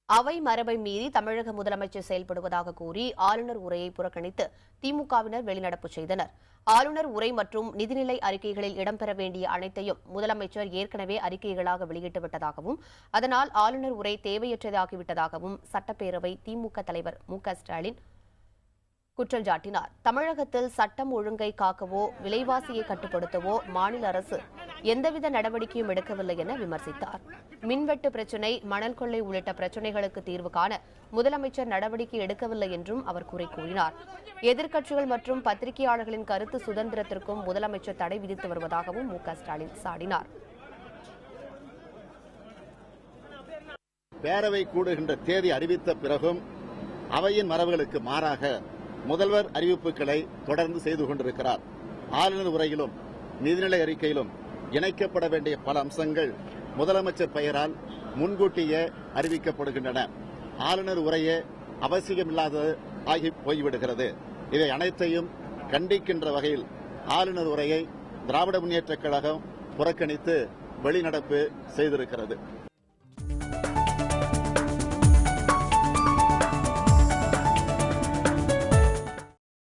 அவை மரபை மீறி தமிழக முதலமைச்சர் செயல்படுவதாக கூறி ஆளுநர் உரையை புறக்கணித்து திமுகவினர் வெளிநடப்பு செய்தனர். ஆளுநர் உரை மற்றும் நிதிநிலை அறிக்கைகளில் இடம்பெற வேண்டிய அனைத்தையும் முதலமைச்சர் ஏற்கனவே அறிக்கைகளாக வெளியிட்டுவிட்டதாகவும் அதனால் ஆளுநர் உரை தேவையற்றதாகிவிட்டதாகவும் சட்டப்பேரவை திமுக தலைவர் மு.க.ஸ்டாலின் குற்றம் சாட்டினார். தமிழகத்தில் சட்டம் ஒழுங்கை காக்கவோ விலைவாசியை கட்டுப்படுத்தவோ மாநில அரசு எந்தவித நடவடிக்கையும் எடுக்கவில்லை என விமர்சித்தார். மின்வெட்டு பிரச்சினை, மணல் கொள்ளை உள்ளிட்ட பிரச்சினைகளுக்கு தீர்வு காண முதலமைச்சர் நடவடிக்கை எடுக்கவில்லை என்றும் அவர் குறை கூறினார். எதிர்க்கட்சிகள் மற்றும் பத்திரிகையாளர்களின் கருத்து சுதந்திரத்திற்கும் முதலமைச்சர் தடை விதித்து வருவதாகவும் மு.க.ஸ்டாலின் சாடினார். பேரவை கூடுகின்ற தேதி அறிவித்த பிறகும் அவையின் மரபுகளுக்கு மாறாக முதல்வர் அறிவிப்புகளை தொடர்ந்து செய்து கொண்டிருக்கிறார். ஆளுநர் உரையிலும் நிதிநிலை அறிக்கையிலும் இணைக்கப்பட வேண்டிய பல அம்சங்கள் முதலமைச்சர் பெயரால் முன்கூட்டியே அறிவிக்கப்படுகின்றன. ஆளுநர் உரையே அவசியமில்லாதது ஆகி போய்விடுகிறது. இதை அனைத்தையும் கண்டிக்கின்ற வகையில் ஆளுநர் உரையை திராவிட முன்னேற்றக் கழகம் புறக்கணித்து வெளிநடப்பு செய்திருக்கிறது.